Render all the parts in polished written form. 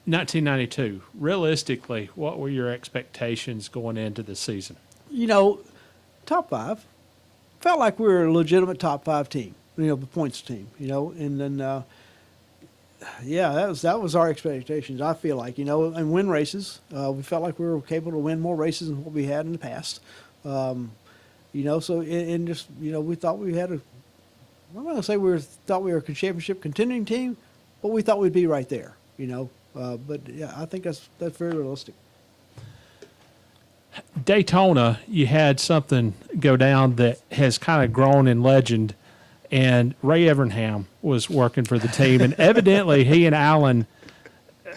1992, realistically, what were your expectations going into the season? Top five. Felt like we were a legitimate top five team, the points team, and then, that was our expectations, I feel like, and win races. We felt like we were capable to win more races than what we had in the past. We thought we had I'm not going to say thought we were a championship contending team, but we thought we'd be right there, I think that's very realistic. Daytona, you had something go down that has kind of grown in legend, and Ray Evernham was working for the team, and evidently he and Alan,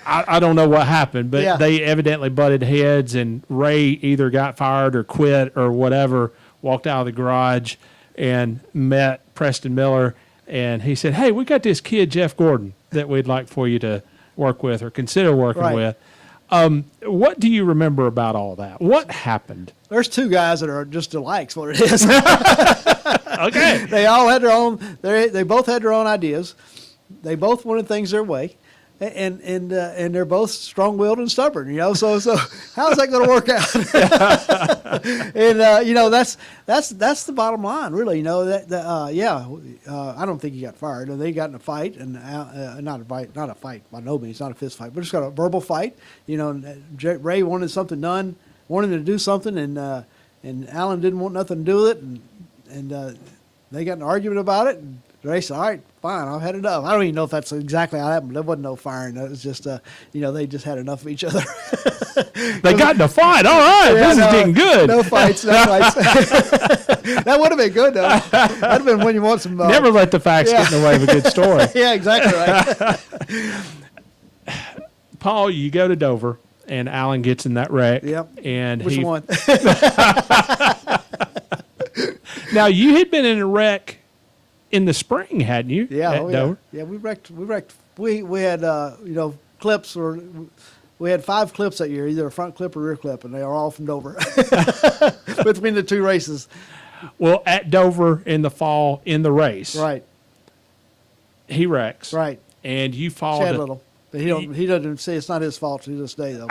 I don't know what happened, but they evidently butted heads, and Ray either got fired or quit or whatever, walked out of the garage and met Preston Miller, and he said, "Hey, we got this kid, Jeff Gordon, that we'd like for you to work with or consider working with." What do you remember about all that? What happened? There's two guys that are just alikes, what it is. Okay. They all had their own. They both had their own ideas. They both wanted things their way, and they're both strong-willed and stubborn. So how's that going to work out? That's the bottom line, really. I don't think he got fired. They got in a fight, and not a fight by no means, not a fist fight, but just got a verbal fight. Ray wanted something done, wanted to do something, and Alan didn't want nothing to do with it, and they got in an argument about it. And Ray said, "All right, fine, I've had enough." I don't even know if that's exactly how it happened. There wasn't no firing. It was just, they just had enough of each other. They got in a fight. All right, this is getting good. No fights, no fights. That would have been good, though. That would have been when you want some. Never let the facts get in the way of a good story. Yeah, exactly right. Paul, you go to Dover, and Alan gets in that wreck. Yep. And which one? Now, you had been in a wreck in the spring, hadn't you? Yeah, Dover? Yeah, we wrecked. We had clips, or we had 5 clips that year, either a front clip or rear clip, and they are all from Dover between the two races. Well, at Dover in the fall in the race, right? He wrecks, right? And you fall. Chad Little, but he doesn't say it's not his fault to this day, though.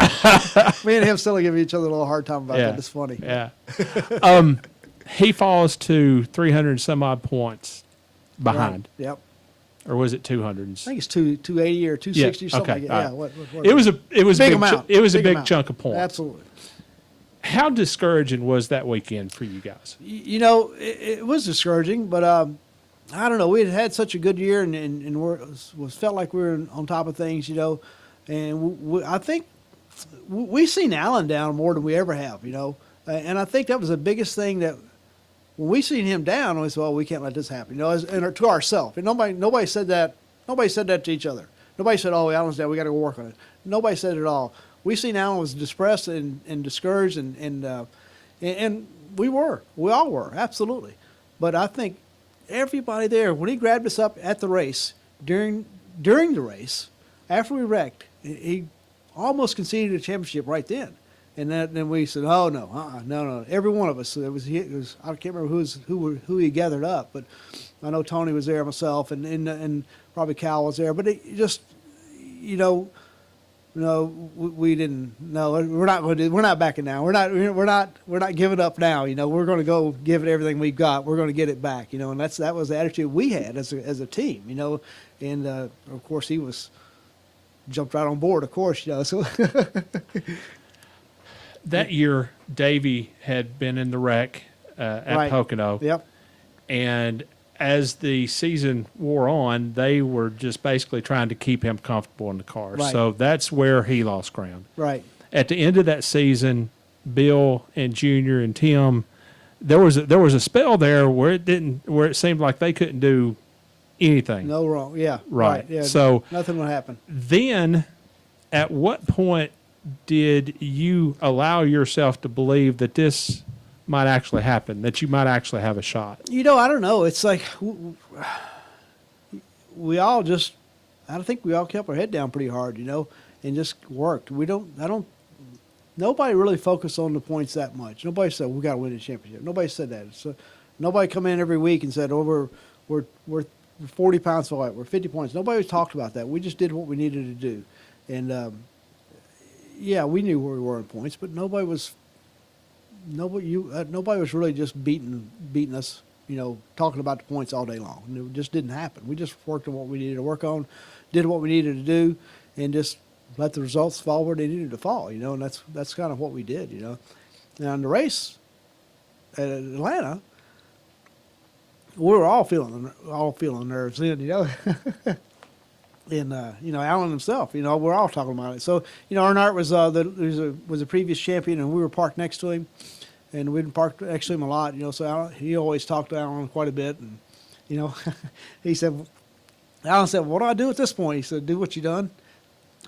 Me and him still give each other a little hard time about that. It's funny. Yeah. He falls to 300 some odd points behind. Right. Yep. Or was it 200? I think it's 280 or 260 or something like that. Yeah. What it was a big amount. It was a big amount. chunk of points. Absolutely. How discouraging was that weekend for you guys? It was discouraging, but I don't know. We had such a good year, and was felt like we were on top of things, And I think we've seen Alan down more than we ever have, And I think that was the biggest thing that. When we seen him down, we said, "Well, we can't let this happen," and to ourselves. And nobody said that. Nobody said that to each other. Nobody said, "Oh, Alan's down. We got to go work on it." Nobody said it at all. We seen Alan was depressed and discouraged, and we all were, absolutely. But I think everybody there, when he grabbed us up at the race during the race, after we wrecked, he almost conceded a championship right then. And then we said, "Oh no. Every one of us. It was I can't remember who he gathered up, but I know Tony was there, myself, and probably Cal was there. But it just, we didn't. No, we're not going to. We're not backing now. We're not giving up now. We're going to go give it everything we've got. We're going to get it back. And that was the attitude we had as a team. And of course he jumped right on board. Of course, so. That year, Davey had been in the wreck at Pocono. Yep. And as the season wore on, they were just basically trying to keep him comfortable in the car. Right. So that's where he lost ground. Right. At the end of that season, Bill and Junior and Tim, there was a spell there where it seemed like they couldn't do anything. No wrong. Yeah. Right. Yeah. So nothing would happen. Then, at what point did you allow yourself to believe that this might actually happen, that you might actually have a shot? I don't know. It's like we all just, I think we all kept our head down pretty hard, and just worked. Nobody really focused on the points that much. Nobody said, we got to win the championship. Nobody said that. So nobody come in every week and said, oh, we're 40 pounds away, we're 50 points. Nobody talked about that. We just did what we needed to do. Yeah, we knew where we were in points, but nobody was really just beating us, talking about the points all day long. And it just didn't happen. We just worked on what we needed to work on, did what we needed to do, and just let the results fall where they needed to fall. And that's kind of what we did. Now in the race at Atlanta, we were all feeling nerves then. And Alan himself, we're all talking about it. So Earnhardt was a previous champion, and we were parked next to him, and we'd parked next to him a lot. So he always talked to Alan quite a bit, and Alan said, "What do I do at this point?" He said, "Do what you done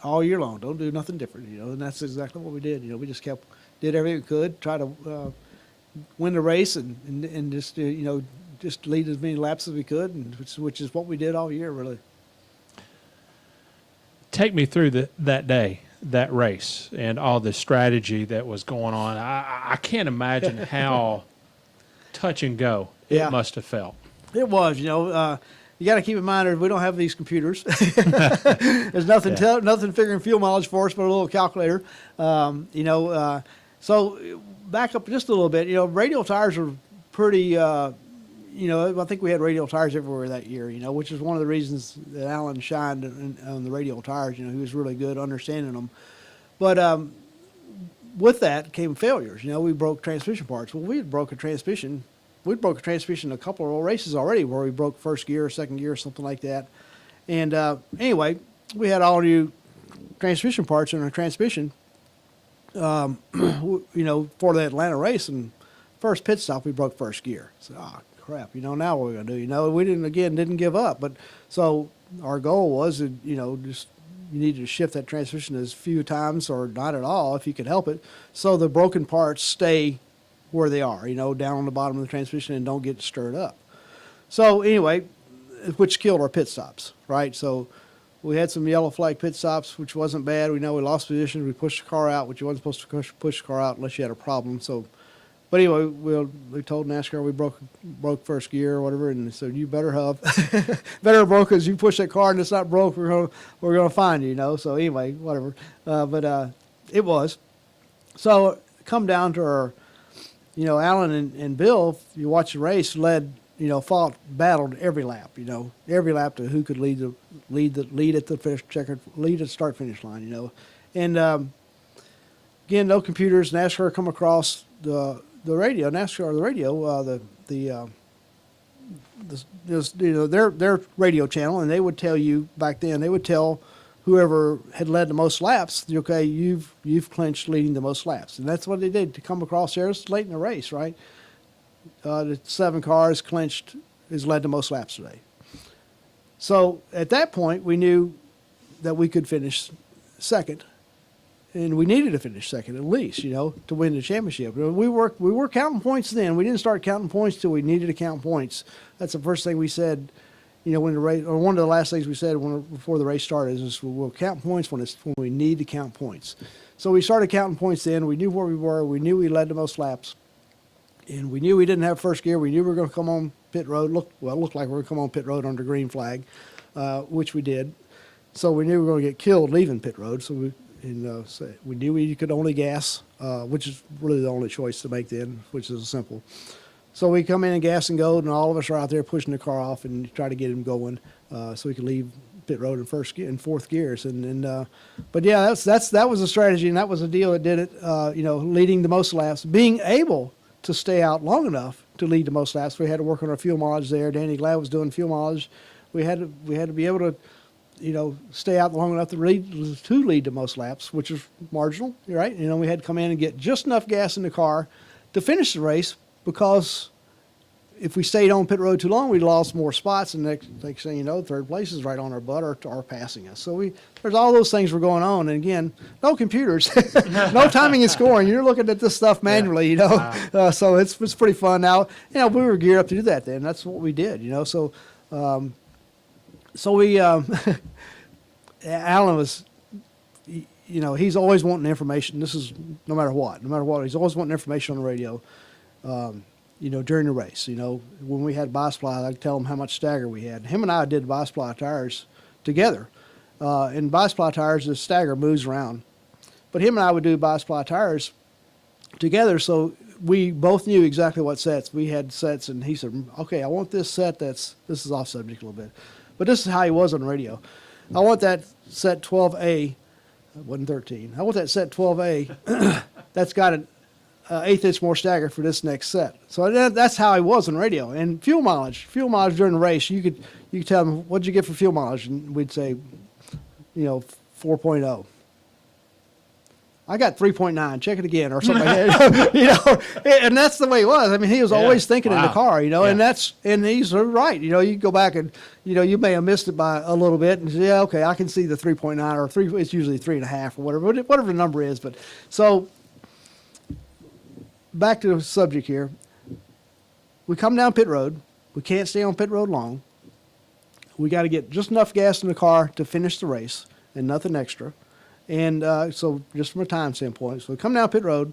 all year long. Don't do nothing different." And that's exactly what we did. We just did everything we could, try to win the race, and just just lead as many laps as we could, and which is what we did all year, really. Take me through that day, that race, and all the strategy that was going on. I can't imagine how touch and go it must have felt. It was, you got to keep in mind that we don't have these computers. There's nothing figuring fuel mileage for us but a little calculator. So back up just a little bit. Radial tires are pretty. I think we had radial tires everywhere that year, which is one of the reasons that Alan shined on the radial tires. He was really good understanding them. But with that came failures. We broke transmission parts. Well, we had broke a transmission. We broke a transmission a couple of races already where we broke first gear, second gear, something like that. And anyway, we had all new transmission parts in our transmission, for the Atlanta race. And first pit stop, we broke first gear. So, crap, now what are we going to do? We didn't give up. But so our goal was, just you needed to shift that transmission as few times or not at all if you could help it, so the broken parts stay where they are, down on the bottom of the transmission and don't get stirred up. So anyway, which killed our pit stops, right? So we had some yellow flag pit stops, which wasn't bad. We lost position. We pushed the car out, which you wasn't supposed to push the car out unless you had a problem. So, but anyway, we told NASCAR we broke first gear or whatever, and so you better have broke, because you push that car and it's not broke, we're gonna find you, So anyway, whatever. But it was. So come down to our, Alan and Bill. You watch the race, battled every lap. Every lap to who could lead at the start finish line. And again, no computers. NASCAR come across the radio, their radio channel, and they would tell you back then. They would tell whoever had led the most laps, okay, you've clinched leading the most laps, and that's what they did to come across there. It's late in the race, right? The 7 cars clinched has led the most laps today. So at that point, we knew that we could finish second. And we needed to finish second at least, to win the championship. We were counting points then. We didn't start counting points till we needed to count points. That's the first thing we said, when the race, or one of the last things we said before the race started is we'll count points when we need to count points. So we started counting points then. We knew where we were. We knew we led the most laps, and we knew we didn't have first gear. We knew we were going to come on pit road. It looked like we were going to come on pit road under green flag, which we did. So we knew we were going to get killed leaving pit road. So we knew we could only gas, which is really the only choice to make then, which is simple. So we come in and gas and go, and all of us are out there pushing the car off and try to get him going, so we could leave pit road in fourth gears. But yeah, that was a strategy, and that was a deal that did it. Leading the most laps, being able to stay out long enough to lead the most laps. We had to work on our fuel mileage there. Danny Glad was doing fuel mileage. We had to be able to stay out long enough to lead the most laps, which is marginal, right? We had to come in and get just enough gas in the car to finish the race, because if we stayed on pit road too long, we'd lost more spots, and next thing you know, third place is right on our butt or passing us. So there's all those things were going on, and again, no computers, no timing and scoring. You're looking at this stuff manually, Wow. So it's pretty fun. Now, we were geared up to do that then. That's what we did, So we, Alan was, he's always wanting information. This is no matter what, he's always wanting information on the radio, during the race. When we had Bi-Sply, I'd tell him how much stagger we had. Him and I did Bi-Sply tires together, In bi-supply tires, the stagger moves around. But him and I would do bi-supply tires together, so we both knew exactly what sets. We had sets, and he said, okay, I want this set this is off subject a little bit, but this is how he was on the radio. I want that set 12A, it wasn't 13. I want that set 12A that's got an eighth inch more stagger for this next set. So that's how he was on radio. And fuel mileage during the race, you could tell him, what'd you get for fuel mileage? And we'd say, 4.0. I got 3.9. Check it again, or something like that. And that's the way he was. I mean, he was always thinking in the car, and he's right. You go back and you may have missed it by a little bit, and say, yeah, okay, I can see the 3.9 or 3. It's usually 3.5 or whatever the number is. But so back to the subject here. We come down pit road. We can't stay on pit road long. We got to get just enough gas in the car to finish the race and nothing extra. And so just from a time standpoint, so we come down pit road.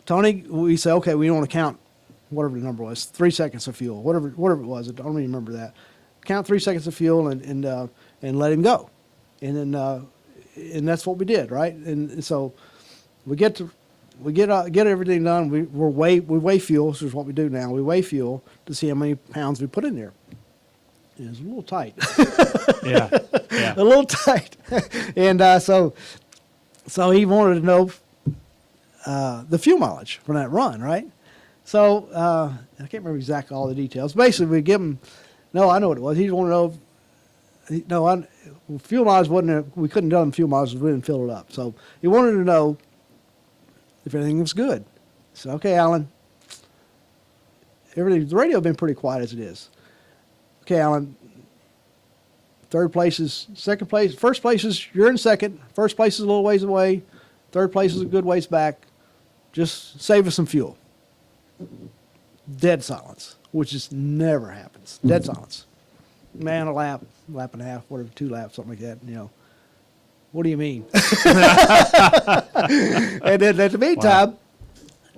Tony, we say, okay, we want to count whatever the number was, 3 seconds of fuel, whatever it was. I don't even remember that. Count 3 seconds of fuel and let him go. And then and that's what we did, right? And so we get everything done. We weigh fuel. This is what we do now. We weigh fuel to see how many pounds we put in there. It was a little tight. Yeah. A little tight. And so he wanted to know the fuel mileage from that run, right? So I can't remember exactly all the details. Basically, we give him, no, I know what it was. He wanted to know, fuel mileage wasn't, we couldn't tell him fuel mileage because we didn't fill it up. So he wanted to know if everything was good. So, okay, Alan, the radio had been pretty quiet as it is. Okay, Alan, third place is second place. First place is you're in second. First place is a little ways away. Third place is a good ways back. Just save us some fuel. Dead silence, which just never happens. Dead silence. Man, a lap and a half, whatever, 2 laps, something like that. What do you mean? And then at the meantime,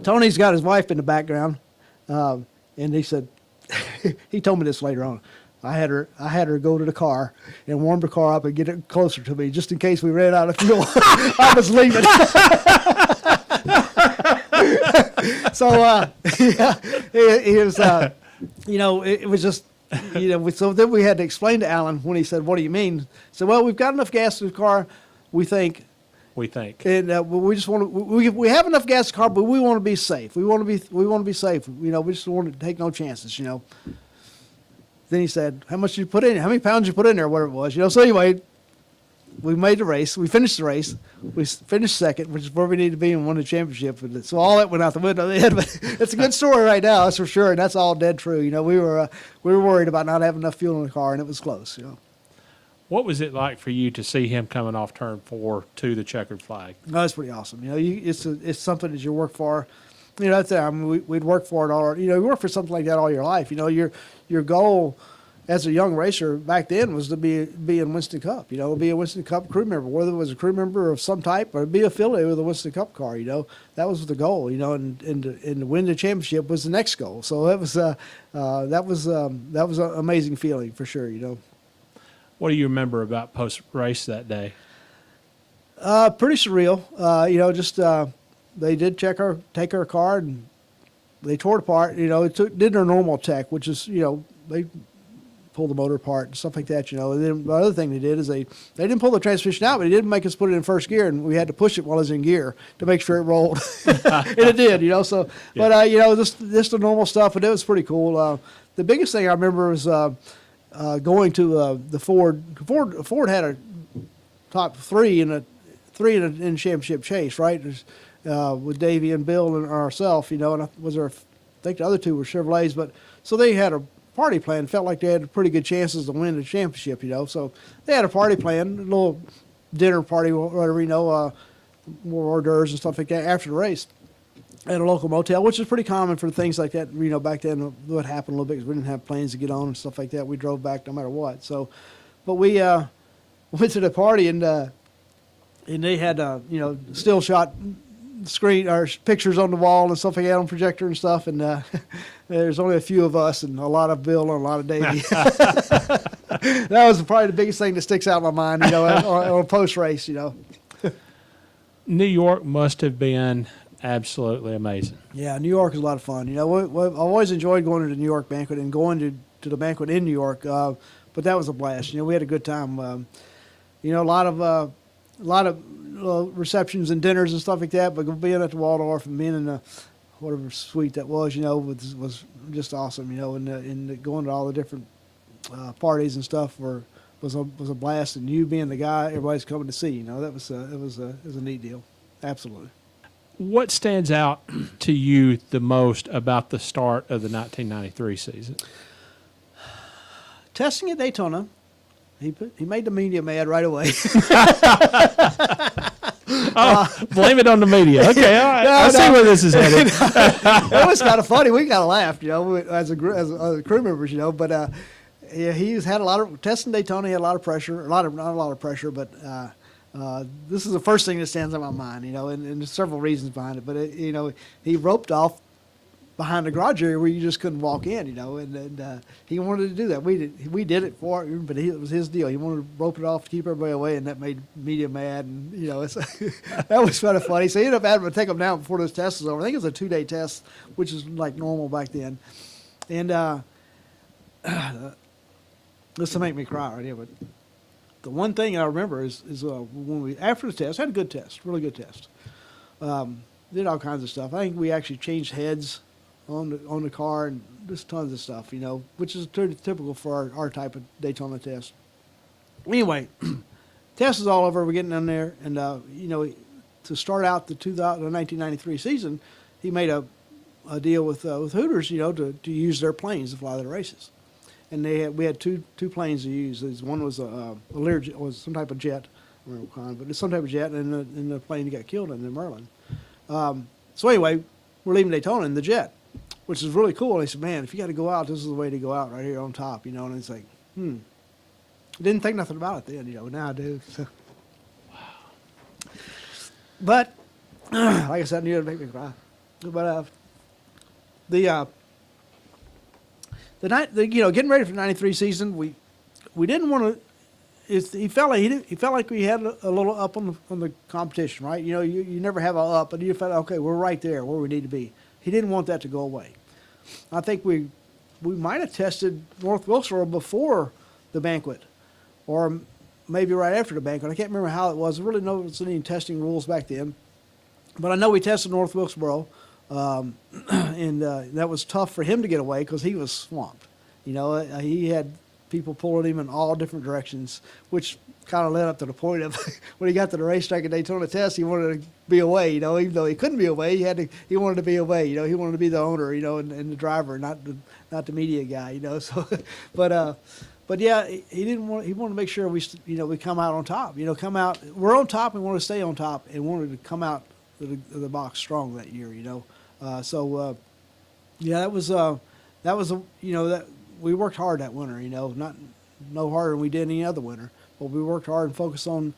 Tony's got his wife in the background, and he said, he told me this later on. I had her go to the car and warm the car up and get it closer to me just in case we ran out of fuel. I was leaving. So it was it was just so then we had to explain to Alan when he said, "What do you mean?" So well, we've got enough gas in the car. We think, and we just want to. We have enough gas in the car, but we want to be safe. We want to be safe. We just don't want to take no chances. Then he said, "How much did you put in? How many pounds you put in there? Whatever it was." So anyway, we made the race. We finished the race. We finished second, which is where we need to be and won the championship. So all that went out the window then. But it's a good story right now, that's for sure, and that's all dead true. We were worried about not having enough fuel in the car, and it was close. What was it like for you to see him coming off turn 4 to the checkered flag? No, it's pretty awesome. It's something that you work for. That's there. I mean, we'd work for it all. You work for something like that all your life. Your goal as a young racer back then was to be in Winston Cup. Be a Winston Cup crew member, whether it was a crew member of some type or be affiliated with a Winston Cup car. That was the goal. And to win the championship was the next goal. So that was an amazing feeling for sure. What do you remember about post race that day? Pretty surreal. They did take our car and they tore it apart. Did their normal tech, which is they pulled the motor apart and stuff like that. And then the other thing they did is they didn't pull the transmission out, but they didn't make us put it in first gear, and we had to push it while it was in gear to make sure it rolled, and it did. So, yeah. But just the normal stuff, and it was pretty cool. The biggest thing I remember was going to the Ford. Ford had a top 3 in a championship chase, right? With Davey and Bill and ourselves, and I think the other 2 were Chevrolets, but so they had a party plan. Felt like they had pretty good chances to win the championship, so they had a party plan, a little dinner party, whatever, more hors d'oeuvres and stuff like that after the race at a local motel, which is pretty common for things like that. Back then, what happened a little bit because we didn't have planes to get on and stuff like that. We drove back no matter what. So, but we went to the party and they had still shot screen or pictures on the wall and stuff like that on projector and stuff, and there's only a few of us and a lot of Bill and a lot of Davey. That was probably the biggest thing that sticks out in my mind, on a post race, New York must have been absolutely amazing. Yeah, New York is a lot of fun. I've always enjoyed going to the New York banquet and going to the banquet in New York, but that was a blast. We had a good time. A lot of receptions and dinners and stuff like that. But being at the Waldorf and being in the whatever suite that was, was just awesome. And going to all the different parties and stuff was a blast. And you being the guy everybody's coming to see, that was it was a neat deal. Absolutely. What stands out to you the most about the start of the 1993 season? Testing at Daytona. He made the media mad right away. Blame it on the media. Okay, all right. I see where this is headed. It was kind of funny. We kind of laughed, as crew members, But yeah, he's had a lot of testing Daytona. He had a lot of pressure. Not a lot of pressure, but this is the first thing that stands in my mind, and there's several reasons behind it. But he roped off behind the garage area where you just couldn't walk in, and he wanted to do that. We did it for him, but it was his deal. He wanted to rope it off to keep everybody away, and that made media mad. And that was kind of funny. So he ended up having to take them down before those tests was over. I think it was a 2-day test, which is like normal back then. And this will make me cry right here, but the one thing I remember is when we after the test had a good test, really good test. Did all kinds of stuff. I think we actually changed heads on the car and just tons of stuff, which is typical for our type of Daytona test. Anyway, test is all over. We're getting in there, and to start out the 1993 season, he made a deal with Hooters, to use their planes to fly the races. And we had two planes to use. One was a Learjet, was some type of jet, I don't remember, but it's some type of jet, and the plane got killed in Maryland. So anyway, we're leaving Daytona in the jet, which is really cool. And he said, "Man, if you got to go out, this is the way to go out, right here on top." And it's like, didn't think nothing about it then. Now I do. So. Wow. But like I said, I knew it'd make me cry. But getting ready for the '93 season, we didn't want to. He felt like we had a little up on the competition, right? You never have a up, but you felt okay. We're right there where we need to be. He didn't want that to go away. I think we might have tested North Wilkesboro before the banquet, or maybe right after the banquet. I can't remember how it was. I really know there's any testing rules back then, but I know we tested North Wilkesboro, and that was tough for him to get away because he was swamped. He had people pulling him in all different directions, which kind of led up to the point of when he got to the racetrack at Daytona test, he wanted to be away, even though he couldn't be away, he wanted to be away, he wanted to be the owner, and the driver, not the media guy, so, but yeah, he wanted to make sure we come out on top, we're on top and want to stay on top and wanted to come out of the box strong that year, yeah, that was that we worked hard that winter, not no harder than we did any other winter, but we worked hard and focused on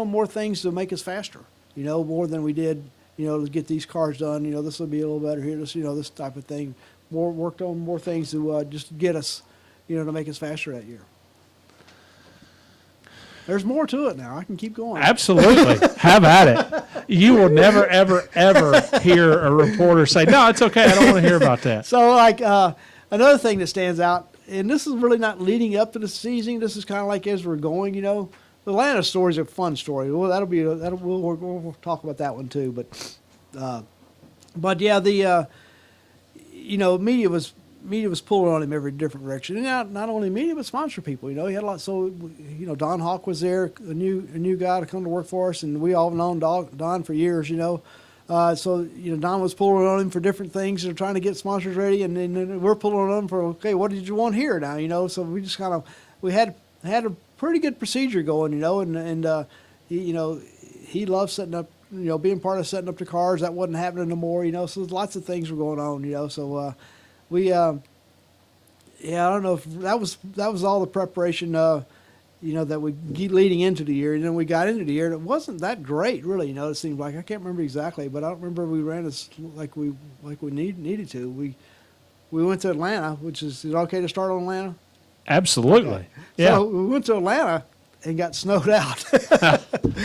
more things to make us faster, more than we did, to get these cars done. This will be a little better here, this type of thing. Worked on more things to just get us, to make us faster that year. There's more to it now. I can keep going. Absolutely. Have at it. You will never, ever, ever hear a reporter say, "No, it's okay. I don't want to hear about that." So, another thing that stands out, and this is really not leading up to the season. This is kind of like as we're going, the Atlanta story is a fun story. Well, we'll talk about that one too. But yeah, the media was pulling on him every different direction, and not only media but sponsor people. He had a lot. So Don Hawk was there, a new guy to come to work for us, and we all known Don for years. So Don was pulling on him for different things. They're trying to get sponsors ready, and then we're pulling on him for, okay, what did you want here now? So we just we had a pretty good procedure going, and he loved setting up, being part of setting up the cars. That wasn't happening no more, So lots of things were going on, So we I don't know if that was all the preparation. That we leading into the year, and then we got into the year, and it wasn't that great, really. It seemed like, I can't remember exactly, but I don't remember we ran as like we needed to. We went to Atlanta, which is it okay to start on Atlanta? Absolutely. Yeah. So we went to Atlanta and got snowed out.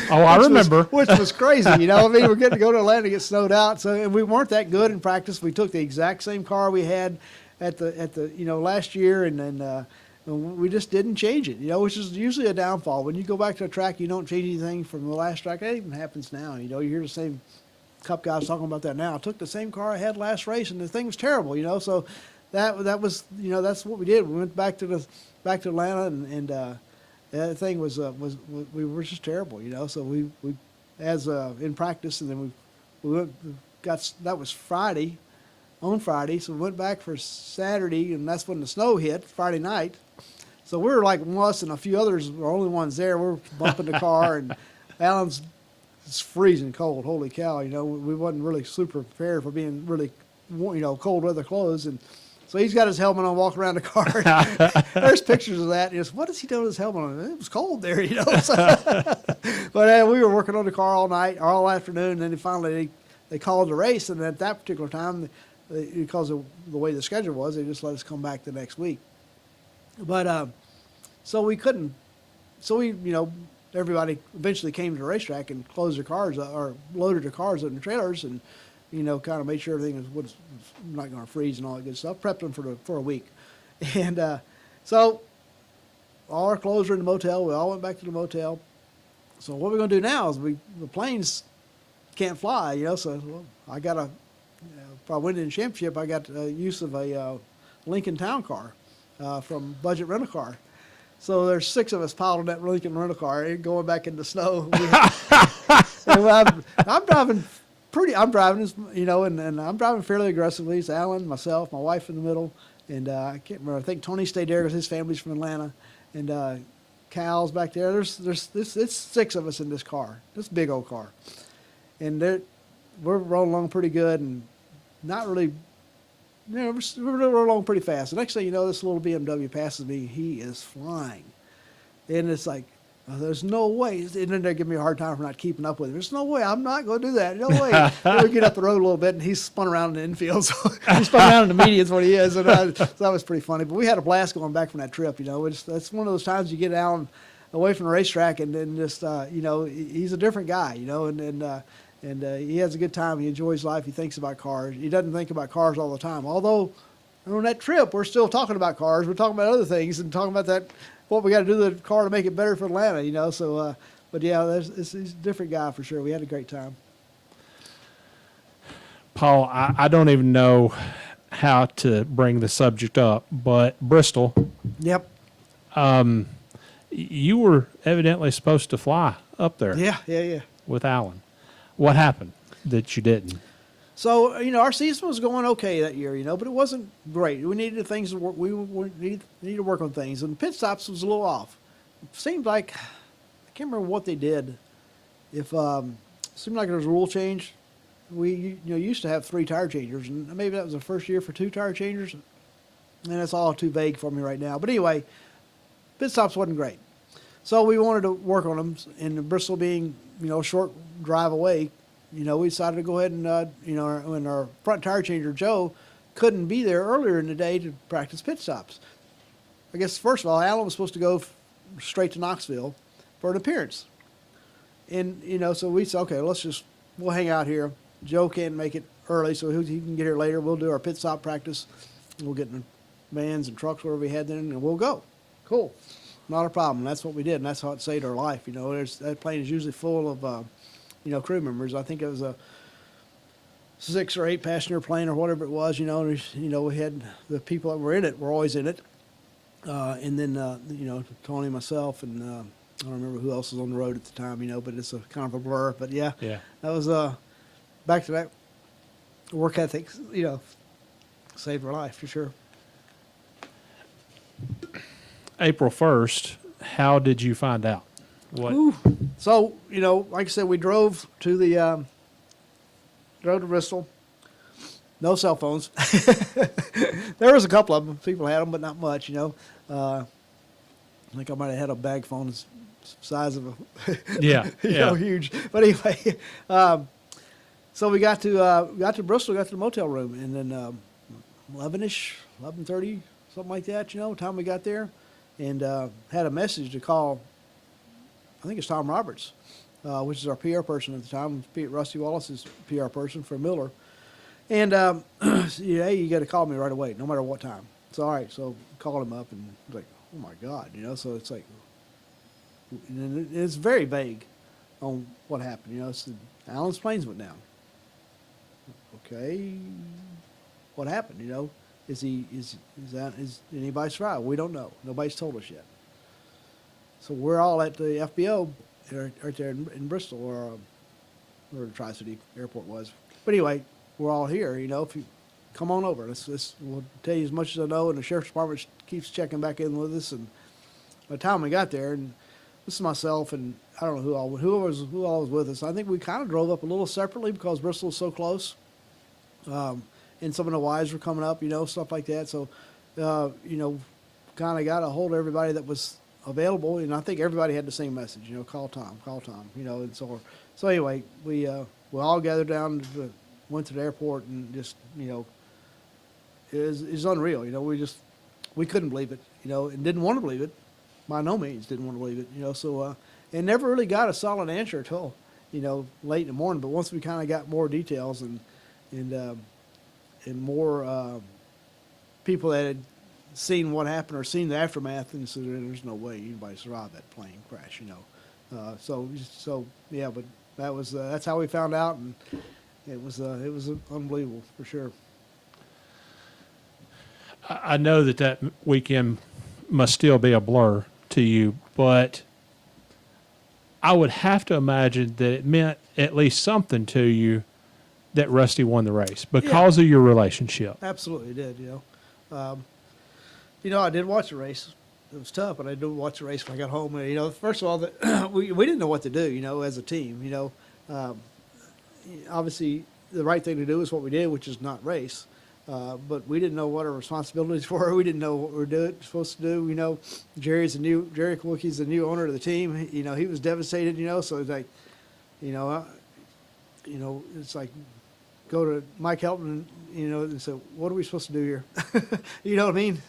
Oh, I remember. Which was crazy, you know. I mean, we're getting to go to Atlanta and get snowed out. So, and we weren't that good in practice. We took the exact same car we had at the last year, and then we just didn't change it, you know, which is usually a downfall. When you go back to a track, you don't change anything from the last track. That even happens now. You know, you hear the same Cup guys talking about that now. I took the same car I had last race, and the thing was terrible, you know. So that was, you know, that's what we did. We went back to Atlanta, and the thing was we were just terrible, you know. So we as in practice, and then we got that was on Friday, so we went back for Saturday, and that's when the snow hit Friday night. So we were like us and a few others were the only ones there. We're bumping the car, and Alan's it's freezing cold. Holy cow! You know, we wasn't really super prepared for being really, you know, cold weather clothes, and so he's got his helmet on, walking around the car. There's pictures of that. Just, what is he doing with his helmet on? It was cold there, you know. So, but we were working on the car all night, all afternoon, and then finally they called the race, and at that particular time, because of the way the schedule was, they just let us come back the next week. But so we couldn't. So we, you know, everybody eventually came to the racetrack and closed their cars or loaded their cars in the trailers, and you know, kind of made sure everything was not going to freeze and all that good stuff. Prepped them for a week, and so all our clothes were in the motel. We all went back to the motel. So what we're going to do now is the planes can't fly, you know. So I got if I win in the championship, I got use of a Lincoln Town Car from Budget Rental Car. So there's 6 of us piled in that Lincoln rental car and going back in the snow. And I'm driving you know, and I'm driving fairly aggressively. It's Alan, myself, my wife in the middle, and I can't remember. I think Tony stayed there because his family's from Atlanta, and Cal's back there. It's 6 of us in this car, this big old car, and we're rolling along pretty good, and not really. You know, we're rolling along pretty fast. The next thing you know, this little BMW passes me. He is flying, and it's like, there's no way. And then they give me a hard time for not keeping up with him. There's no way. I'm not going to do that. No way. Then we get up the road a little bit, and he's spun around in the infield. So he spun around in the medians what he is, and so that was pretty funny. But we had a blast going back from that trip. You know, that's one of those times you get Alan away from the racetrack, and then just you know, he's a different guy. You know, and he has a good time. He enjoys life. He thinks about cars. He doesn't think about cars all the time. Although on that trip, we're still talking about cars. We're talking about other things and talking about what we got to do to the car to make it better for Atlanta, you know. So, but yeah, he's a different guy for sure. We had a great time. Paul, I don't even know how to bring the subject up, but Bristol. Yep. You were evidently supposed to fly up there. Yeah. With Alan. What happened that you didn't? So, you know, our season was going okay that year, you know, but it wasn't great. We needed things to work. We needed to work on things, and pit stops was a little off. It seemed like, I can't remember what they did. It seemed like there was a rule change. We used to have 3 tire changers, and maybe that was the first year for 2 tire changers, and that's all too vague for me right now. But anyway, pit stops wasn't great. So we wanted to work on them, and Bristol being, you know, a short drive away, you know, we decided to go ahead and, you know, when our front tire changer, Joe, couldn't be there earlier in the day to practice pit stops. I guess, first of all, Alan was supposed to go straight to Knoxville for an appearance. And, you know, so we said, okay, we'll hang out here. Joe can't make it early, so he can get here later. We'll do our pit stop practice. We'll get in the vans and trucks, whatever we had then, and we'll go. Cool. Not a problem. That's what we did, and that's how it saved our life. You know, that plane is usually full of, you know, crew members. I think it was a 6 or 8 passenger plane or whatever it was. You know, we had the people that were in it were always in it, and then you know, Tony, myself, and I don't remember who else was on the road at the time. You know, but it's a kind of a blur. But yeah, that was back to that work ethic. You know, saved our life for sure. April 1st, how did you find out? What? Ooh. So, you know, like I said, we drove to Bristol. No cell phones. There was a couple of them. People had them, but not much, you know. I think I might have had a bag phone the size of a, you know, huge. But anyway, so we got to Bristol, got to the motel room, and then 11-ish, 11:30, something like that, you know, time we got there. and had a message to call. I think it's Tom Roberts, which is our PR person at the time. Rusty Wallace's PR person for Miller. And hey, you got to call me right away, no matter what time. So all right, so called him up, and I was like, oh my God, So it's like, and it's very vague on what happened. It's Alan's planes went down. Okay, what happened? Is anybody survived? We don't know. Nobody's told us yet. So we're all at the FBO right there in Bristol, or where the Tri-City Airport was. But anyway, we're all here. If you come on over, we'll tell you as much as I know. And the sheriff's department keeps checking back in with us. And by the time we got there, and this is myself, and I don't know who all was with us. I think we kind of drove up a little separately because Bristol was so close, and some of the wives were coming up, stuff like that. So, kind of got a hold of everybody that was available, and I think everybody had the same message. Call Tom, and so anyway, we all gathered down, went to the airport, and just it was unreal. We couldn't believe it, and didn't want to believe it. By no means didn't want to believe it, So and never really got a solid answer until late in the morning. But once we kind of got more details and more people that had seen what happened or seen the aftermath, and said there's no way anybody survived that plane crash, So yeah, but that's how we found out, and it was unbelievable for sure. I know that weekend must still be a blur to you, but I would have to imagine that it meant at least something to you that Rusty won the race because of your relationship. Absolutely did, I did watch the race. It was tough, but I did watch the race when I got home. First of all, we didn't know what to do, as a team. Obviously, the right thing to do is what we did, which is not race. But we didn't know what our responsibilities were. We didn't know what we were supposed to do. Jerry Kulwicki's the new owner of the team. He was devastated. So it's like, it's like go to Mike Helton, and say, what are we supposed to do here? You know what I mean?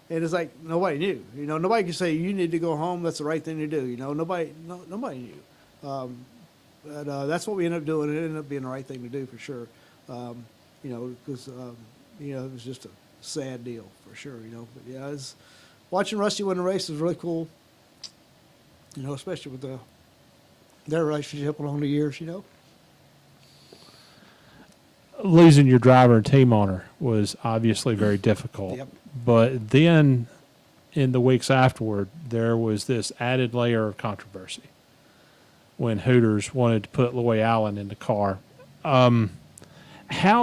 And it's like nobody knew. Nobody could say you need to go home. That's the right thing to do. Nobody knew. But that's what we ended up doing. It ended up being the right thing to do for sure. Because it was just a sad deal for sure. But yeah, watching Rusty win the race was really cool. Especially with their relationship along the years. Losing your driver and team owner was obviously very difficult. Yep. But then in the weeks afterward, there was this added layer of controversy when Hooters wanted to put Louis Allen in the car. How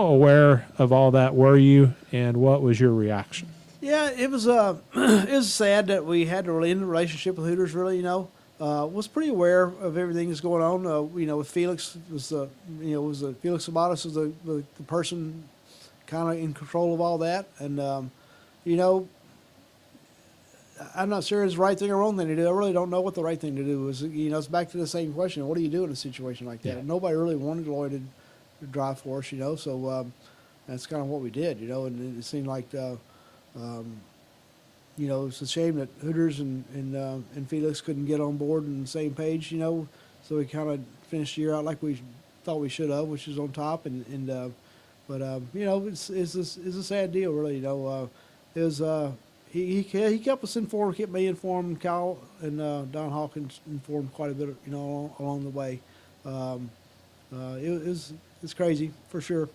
aware of all that were you, and what was your reaction? Yeah, it was it was sad that we had to end the relationship with Hooters. Really, was pretty aware of everything that's going on. With Felix Felix Sabatos was the person kind of in control of all that, and I'm not sure it's the right thing or wrong thing to do. I really don't know what the right thing to do is. It's back to the same question: what do you do in a situation like that? Yeah. And nobody really wanted Lloyd to drive for us, so that's kind of what we did, and it seemed like it's a shame that Hooters and Felix couldn't get on board on the same page, so we kind of finished the year out like we thought we should have, which is on top, but it's a sad deal, really. It was he kept us informed, kept me informed, Kyle and Don Hawkins informed quite a bit, along the way. It's crazy for sure.